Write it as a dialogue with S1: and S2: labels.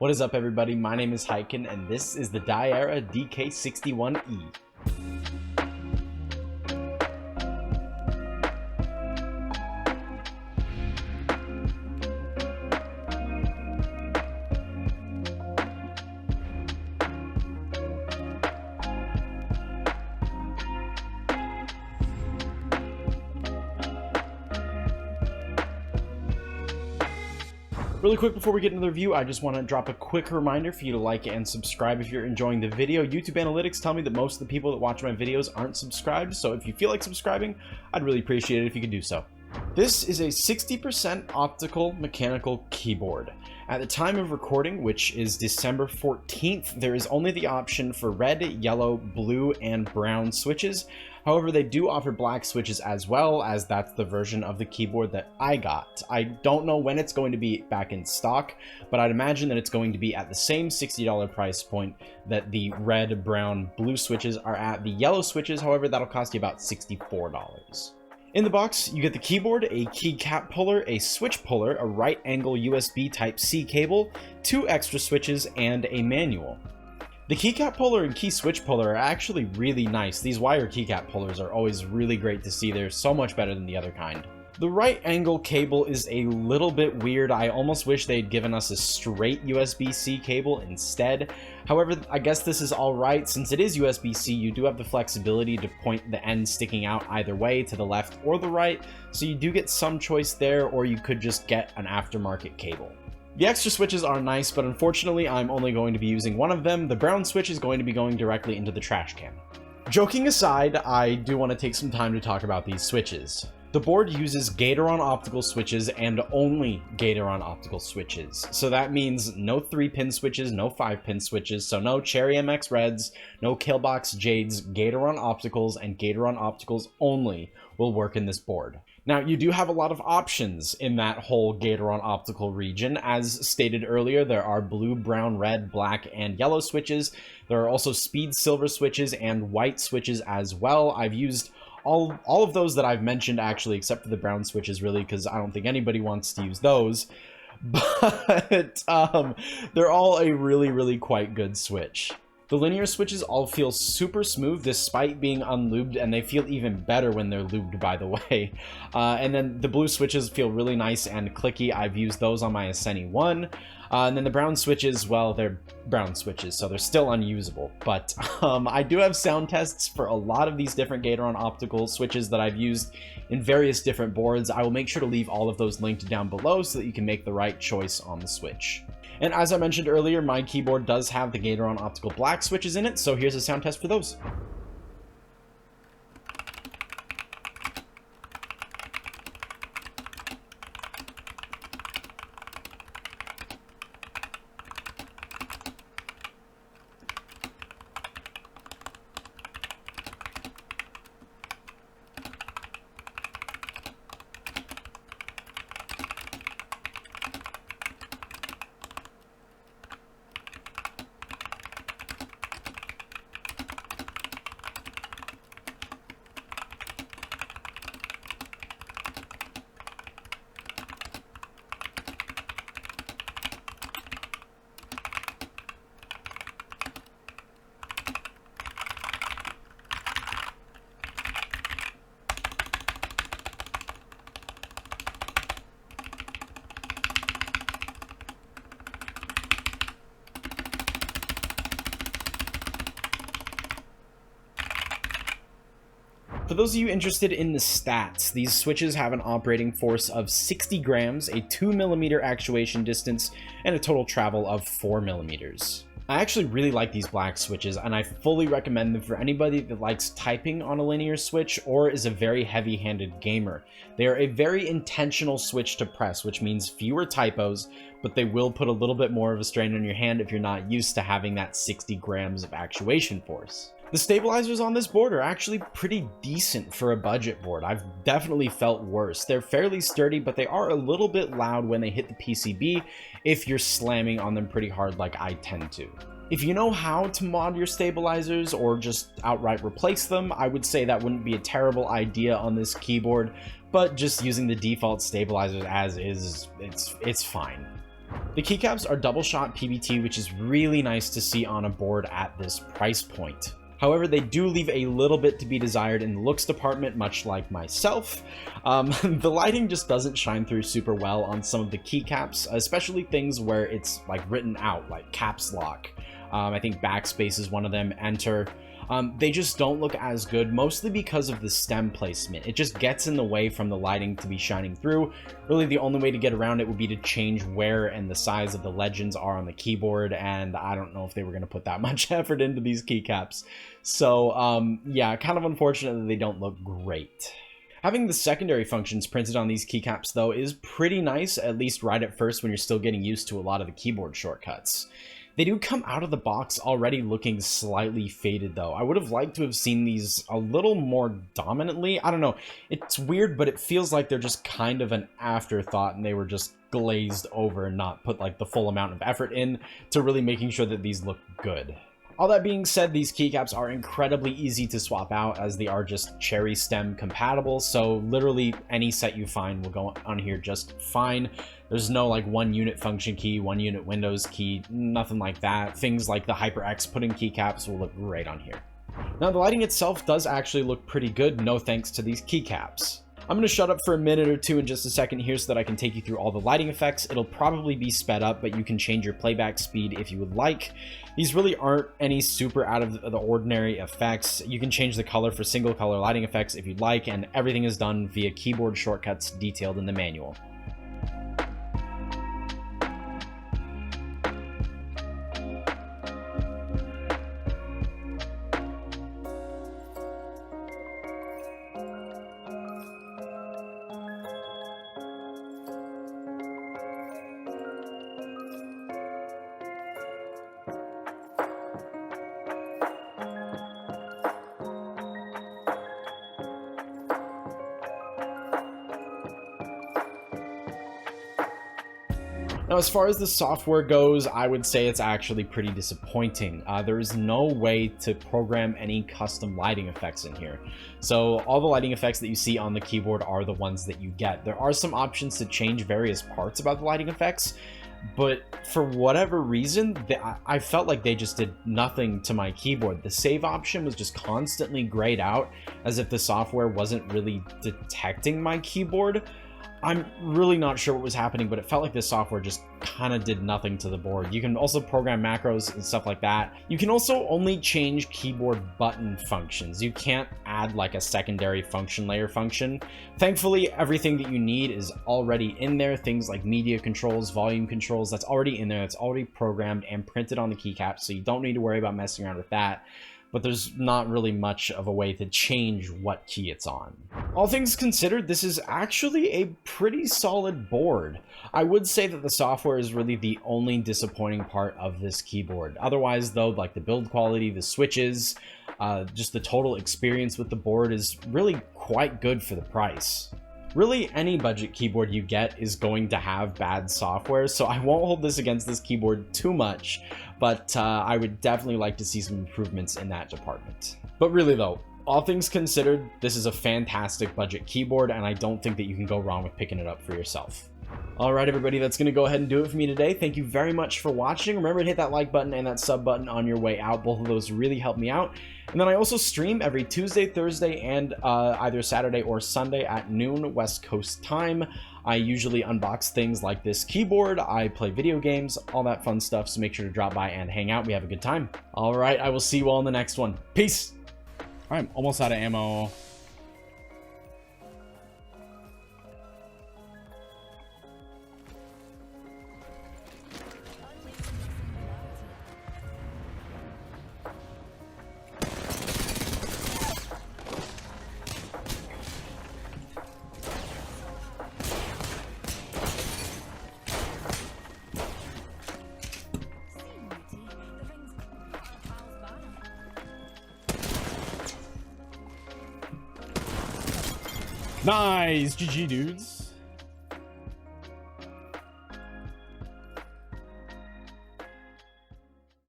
S1: What is up, everybody? My name is Hyken, and this is the Dierya DK61E. Really quick before we get into the review, I just want to drop a quick reminder for you to like and subscribe if you're enjoying the video. YouTube analytics tell me that most of the people that watch my videos aren't subscribed, so if you feel like subscribing, I'd really appreciate it if you could do so. This is a 60% optical mechanical keyboard. At the time of recording, which is December 14th, there is only the option for red, yellow, blue, and brown switches. However, they do offer black switches as well, as that's the version of the keyboard that I got. I don't know when it's going to be back in stock, but I'd imagine that it's going to be at the same $60 price point that the red, brown, blue switches are at. The yellow switches, however, that'll cost you about $64. In the box, you get the keyboard, a keycap puller, a switch puller, a right angle USB Type-C cable, 2 extra switches, and a manual. The keycap puller and key switch puller are actually really nice. These wire keycap pullers are always really great to see. They're so much better than the other kind. The right angle cable is a little bit weird. I almost wish they'd given us a straight USB-C cable instead. However, I guess this is alright. Since it is USB-C, you do have the flexibility to point the end sticking out either way, to the left or the right, so you do get some choice there, or you could just get an aftermarket cable. The extra switches are nice, but unfortunately I'm only going to be using one of them. The brown switch is going to be going directly into the trash can. Joking aside, I do want to take some time to talk about these switches. The board uses Gateron optical switches and only Gateron optical switches. So that means no 3-pin switches, no 5-pin switches, so no Cherry MX Reds, no Killbox Jades. Gateron opticals and Gateron opticals only will work in this board. Now, you do have a lot of options in that whole Gateron optical region. As stated earlier, there are blue, brown, red, black, and yellow switches. There are also speed silver switches and white switches as well. I've used all of those that I've mentioned, actually, except for the brown switches, really, because I don't think anybody wants to use those. But they're all a really quite good switch. The linear switches all feel super smooth despite being unlubed, and they feel even better when they're lubed, by the way. And then the blue switches feel really nice and clicky. I've used those on my Asceny 1. And then the brown switches, well, they're brown switches, so they're still unusable. But I do have sound tests for a lot of these different Gateron optical switches that I've used in various different boards. I will make sure to leave all of those linked down below so that you can make the right choice on the switch. And as I mentioned earlier, my keyboard does have the Gateron Optical Black switches in it, so here's a sound test for those. For those of you interested in the stats, these switches have an operating force of 60 grams, a 2mm actuation distance, and a total travel of 4mm. I actually really like these black switches, and I fully recommend them for anybody that likes typing on a linear switch or is a very heavy-handed gamer. They are a very intentional switch to press, which means fewer typos, but they will put a little bit more of a strain on your hand if you're not used to having that 60 grams of actuation force. The stabilizers on this board are actually pretty decent for a budget board. I've definitely felt worse. They're fairly sturdy, but they are a little bit loud when they hit the PCB if you're slamming on them pretty hard like I tend to. If you know how to mod your stabilizers or just outright replace them, I would say that wouldn't be a terrible idea on this keyboard, but just using the default stabilizers as is, it's fine. The keycaps are double shot PBT, which is really nice to see on a board at this price point. However, they do leave a little bit to be desired in the looks department, much like myself. The lighting just doesn't shine through super well on some of the keycaps, especially things where it's like written out, like caps lock. I think backspace is one of them, enter. They just don't look as good, mostly because of the stem placement. It just gets in the way from the lighting to be shining through. Really, the only way to get around it would be to change where and the size of the legends are on the keyboard, and I don't know if they were going to put that much effort into these keycaps. So, yeah, kind of unfortunate that they don't look great. Having the secondary functions printed on these keycaps, though, is pretty nice, at least right at first when you're still getting used to a lot of the keyboard shortcuts. They do come out of the box already looking slightly faded, though. I would have liked to have seen these a little more dominantly. I don't know. It's weird, but it feels like they're just kind of an afterthought, and they were just glazed over and not put like the full amount of effort in to really making sure that these look good. All that being said, these keycaps are incredibly easy to swap out as they are just cherry stem compatible, so literally any set you find will go on here just fine. There's no like one unit function key, one unit Windows key, nothing like that. Things like the HyperX put-in keycaps will look great on here. Now the lighting itself does actually look pretty good, no thanks to these keycaps. I'm going to shut up for a minute or two in just a second here so that I can take you through all the lighting effects. It'll probably be sped up, but you can change your playback speed if you would like. These really aren't any super out of the ordinary effects. You can change the color for single color lighting effects if you'd like, and everything is done via keyboard shortcuts detailed in the manual. Now, as far as the software goes, I would say it's actually pretty disappointing. There is no way to program any custom lighting effects in here. So all the lighting effects that you see on the keyboard are the ones that you get. There are some options to change various parts about the lighting effects, but for whatever reason, I felt like they just did nothing to my keyboard. The save option was just constantly grayed out, as if the software wasn't really detecting my keyboard. I'm really not sure what was happening, but it felt like this software just kind of did nothing to the board. You can also program macros and stuff like that. You can also only change keyboard button functions. You can't add like a secondary function layer function. Thankfully, everything that you need is already in there. Things like media controls, volume controls, that's already in there. It's already programmed and printed on the keycap, so you don't need to worry about messing around with that. But there's not really much of a way to change what key it's on. All things considered, this is actually a pretty solid board. I would say that the software is really the only disappointing part of this keyboard. Otherwise, though, like the build quality, the switches, just the total experience with the board is really quite good for the price. Really, any budget keyboard you get is going to have bad software, so I won't hold this against this keyboard too much, but I would definitely like to see some improvements in that department. But really though, all things considered, this is a fantastic budget keyboard, and I don't think that you can go wrong with picking it up for yourself. Alright everybody, that's going to go ahead and do it for me today. Thank you very much for watching. Remember to hit that like button and that sub button on your way out. Both of those really help me out. And then I also stream every Tuesday, Thursday, and either Saturday or Sunday at noon West Coast time. I usually unbox things like this keyboard, I play video games, all that fun stuff, so make sure to drop by and hang out. We have a good time. Alright, I will see you all in the next one. Peace!
S2: I'm almost out of ammo. Nice! GG, dudes.